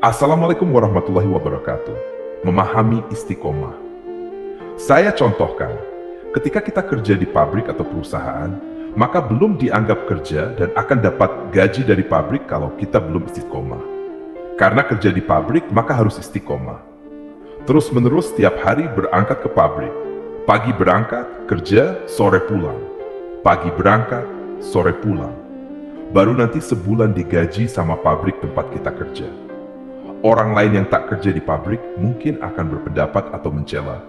Assalamualaikum warahmatullahi wabarakatuh. Memahami istiqomah. Saya contohkan, ketika kita kerja di pabrik atau perusahaan, maka belum dianggap kerja dan akan dapat gaji dari pabrik kalau kita belum istiqomah. Karena kerja di pabrik, maka harus istiqomah. Terus-menerus setiap hari berangkat ke pabrik. Pagi berangkat, kerja, sore pulang. Pagi berangkat, sore pulang. Baru nanti sebulan digaji sama pabrik tempat kita kerja. Orang lain yang tak kerja di pabrik mungkin akan berpendapat atau mencela.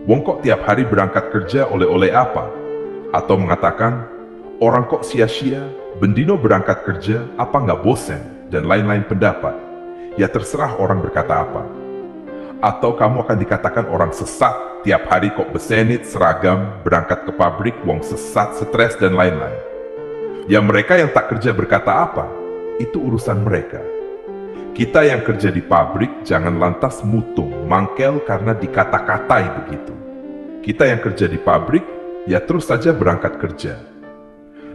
Wong kok tiap hari berangkat kerja oleh-oleh apa? Atau mengatakan, orang kok sia-sia, bendino berangkat kerja, apa nggak bosen? Dan lain-lain pendapat. Ya terserah orang berkata apa. Atau kamu akan dikatakan orang sesat, tiap hari kok besenit, seragam, berangkat ke pabrik, wong sesat, stres, dan lain-lain. Ya mereka yang tak kerja berkata apa? Itu urusan mereka. Kita yang kerja di pabrik jangan lantas mutung, mangkel karena dikata-katai begitu. Kita yang kerja di pabrik, ya terus saja berangkat kerja.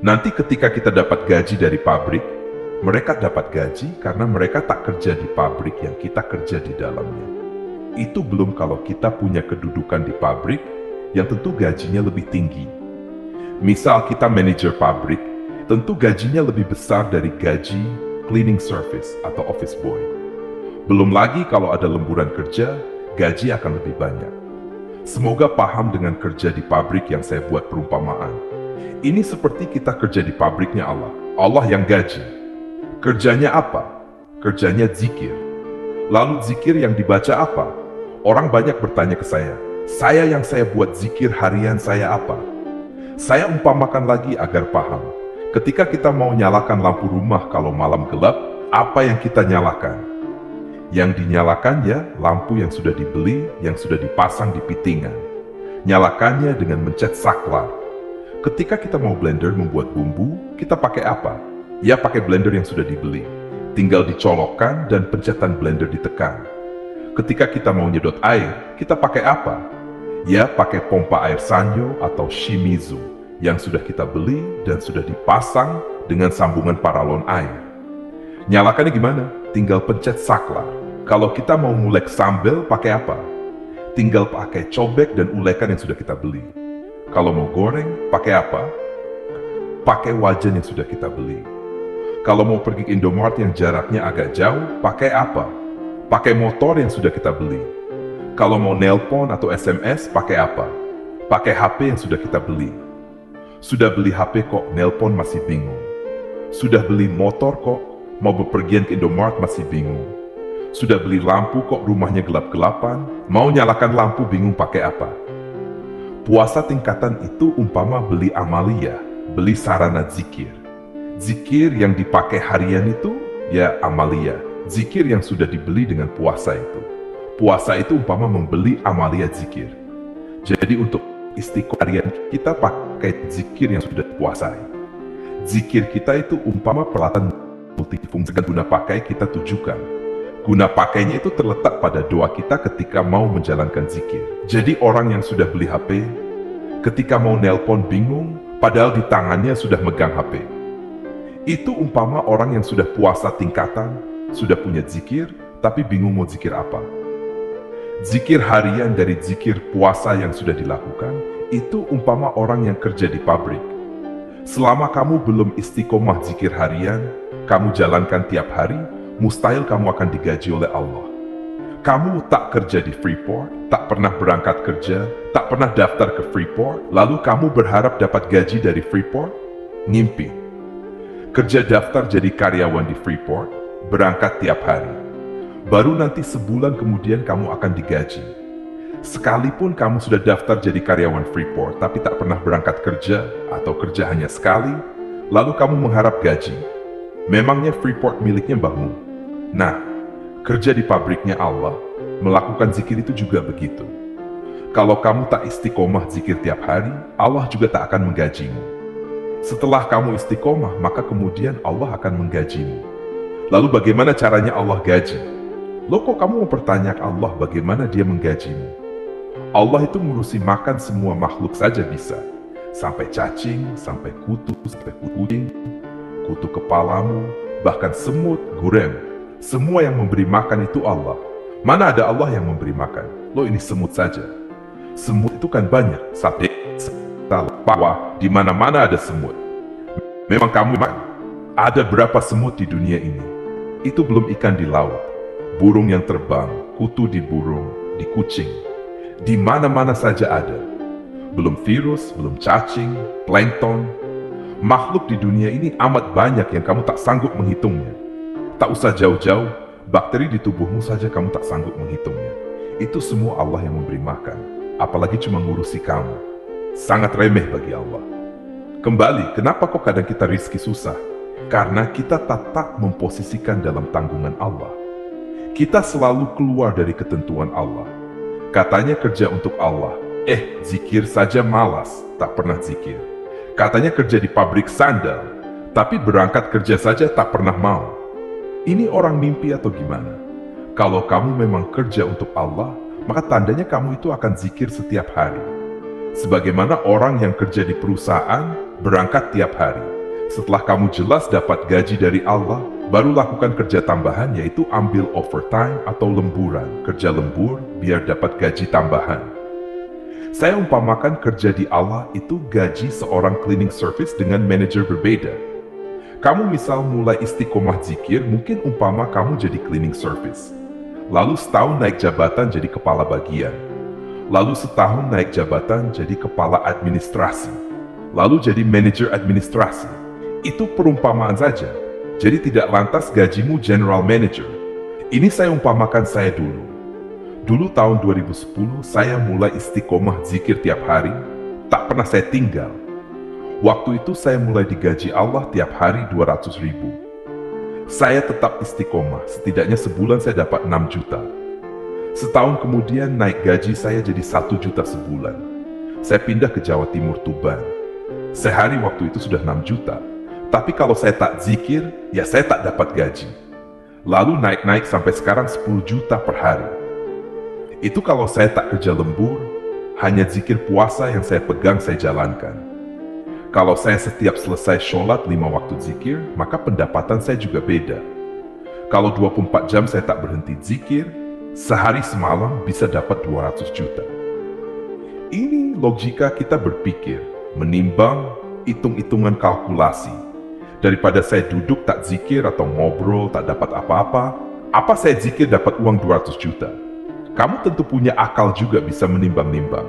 Nanti ketika kita dapat gaji dari pabrik, mereka dapat gaji karena mereka tak kerja di pabrik yang kita kerja di dalamnya. Itu belum kalau kita punya kedudukan di pabrik yang tentu gajinya lebih tinggi. Misal kita manajer pabrik, tentu gajinya lebih besar dari gaji cleaning service atau office boy. Belum lagi kalau ada lemburan kerja, gaji akan lebih banyak. Semoga paham dengan kerja di pabrik yang saya buat perumpamaan. Ini seperti kita kerja di pabriknya Allah. Allah yang gaji. Kerjanya apa? Kerjanya zikir. Lalu zikir yang dibaca apa? Orang banyak bertanya ke saya yang saya buat zikir harian saya apa? Saya umpamakan lagi agar paham. Ketika kita mau nyalakan lampu rumah kalau malam gelap, apa yang kita nyalakan? Yang dinyalakan ya lampu yang sudah dibeli, yang sudah dipasang di pitingan. Nyalakannya dengan mencet saklar. Ketika kita mau blender membuat bumbu, kita pakai apa? Ya pakai blender yang sudah dibeli. Tinggal dicolokkan dan pencetan blender ditekan. Ketika kita mau nyedot air, kita pakai apa? Ya pakai pompa air Sanyo atau Shimizu yang sudah kita beli dan sudah dipasang dengan sambungan paralon air. Nyalakannya gimana? Tinggal pencet saklar. Kalau kita mau ngulek sambal, pakai apa? Tinggal pakai cobek dan ulekan yang sudah kita beli. Kalau mau goreng, pakai apa? Pakai wajan yang sudah kita beli. Kalau mau pergi ke Indomaret yang jaraknya agak jauh, pakai apa? Pakai motor yang sudah kita beli. Kalau mau nelpon atau SMS, pakai apa? Pakai HP yang sudah kita beli. Sudah beli HP kok nelpon masih bingung. Sudah beli motor kok mau bepergian ke Indomaret masih bingung. Sudah beli lampu kok rumahnya gelap-gelapan, mau nyalakan lampu bingung pakai apa. Puasa tingkatan itu umpama beli amalia, beli sarana zikir. Zikir yang dipakai harian itu ya amalia, zikir yang sudah dibeli dengan puasa itu. Puasa itu umpama membeli amalia zikir. Jadi untuk istiqomah harian kita pakai zikir yang sudah puasai. Zikir kita itu umpama peralatan multifungsi dan guna pakai kita tujukan. Guna pakainya itu terletak pada doa kita ketika mau menjalankan zikir. Jadi orang yang sudah beli HP, ketika mau nelpon bingung, padahal di tangannya sudah megang HP. Itu umpama orang yang sudah puasa tingkatan, sudah punya zikir, tapi bingung mau zikir apa. Zikir harian dari zikir puasa yang sudah dilakukan, itu umpama orang yang kerja di pabrik. Selama kamu belum istiqomah zikir harian, kamu jalankan tiap hari, mustahil kamu akan digaji oleh Allah. Kamu tak kerja di Freeport, tak pernah berangkat kerja, tak pernah daftar ke Freeport, lalu kamu berharap dapat gaji dari Freeport? Ngimpi. Kerja daftar jadi karyawan di Freeport, berangkat tiap hari. Baru nanti sebulan kemudian kamu akan digaji. Sekalipun kamu sudah daftar jadi karyawan Freeport tapi tak pernah berangkat kerja atau kerja hanya sekali, lalu kamu mengharap gaji. Memangnya Freeport miliknya Mbahmu? Nah, kerja di pabriknya Allah, melakukan zikir itu juga begitu. Kalau kamu tak istiqomah zikir tiap hari, Allah juga tak akan menggajimu. Setelah kamu istiqomah, maka kemudian Allah akan menggajimu. Lalu bagaimana caranya Allah gaji? Loh kok kamu mempertanyakan Allah bagaimana dia menggajimu? Allah itu ngurusi makan semua makhluk saja bisa. Sampai cacing, sampai kutu, sampai kucing, kutu kepalamu, bahkan semut, gurem. Semua yang memberi makan itu Allah. Mana ada Allah yang memberi makan? Lo ini semut saja. Semut itu kan banyak. Sate, bawah, di mana-mana ada semut. Memang kamu ada berapa semut di dunia ini? Itu belum ikan di laut, burung yang terbang, kutu di burung, di kucing. Di mana-mana saja ada. Belum virus, belum cacing, plankton. Makhluk di dunia ini amat banyak yang kamu tak sanggup menghitungnya. Tak usah jauh-jauh, bakteri di tubuhmu saja kamu tak sanggup menghitungnya. Itu semua Allah yang memberi makan, apalagi cuma ngurusi kamu. Sangat remeh bagi Allah. Kembali, kenapa kok kadang kita rizki susah? Karena kita tak memposisikan dalam tanggungan Allah. Kita selalu keluar dari ketentuan Allah. Katanya kerja untuk Allah, zikir saja malas, tak pernah zikir. Katanya kerja di pabrik sandal, tapi berangkat kerja saja tak pernah mau. Ini orang mimpi atau gimana? Kalau kamu memang kerja untuk Allah, maka tandanya kamu itu akan zikir setiap hari. Sebagaimana orang yang kerja di perusahaan, berangkat tiap hari. Setelah kamu jelas dapat gaji dari Allah, baru lakukan kerja tambahan, yaitu ambil overtime atau lemburan. Kerja lembur biar dapat gaji tambahan. Saya umpamakan kerja di Allah itu gaji seorang cleaning service dengan manajer berbeda. Kamu misal mulai istiqomah zikir, mungkin umpama kamu jadi cleaning service. Lalu setahun naik jabatan jadi kepala bagian. Lalu setahun naik jabatan jadi kepala administrasi. Lalu jadi manajer administrasi. Itu perumpamaan saja. Jadi tidak lantas gajimu general manager. Ini saya umpamakan saya dulu. Dulu tahun 2010 saya mulai istiqomah zikir tiap hari, tak pernah saya tinggal. Waktu itu saya mulai digaji Allah tiap hari 200 ribu. Saya tetap istiqomah, setidaknya sebulan saya dapat 6 juta. Setahun kemudian naik gaji saya jadi 1 juta sebulan. Saya pindah ke Jawa Timur Tuban. Sehari waktu itu sudah 6 juta. Tapi kalau saya tak zikir, ya saya tak dapat gaji. Lalu naik-naik sampai sekarang 10 juta per hari. Itu kalau saya tak kerja lembur, hanya zikir puasa yang saya pegang saya jalankan. Kalau saya setiap selesai sholat 5 waktu zikir, maka pendapatan saya juga beda. Kalau 24 jam saya tak berhenti zikir, sehari semalam bisa dapat 200 juta. Ini logika kita berpikir, menimbang, hitung-hitungan kalkulasi. Daripada saya duduk tak zikir atau ngobrol tak dapat apa-apa, apa saya zikir dapat uang 200 juta? Kamu tentu punya akal juga bisa menimbang-nimbang.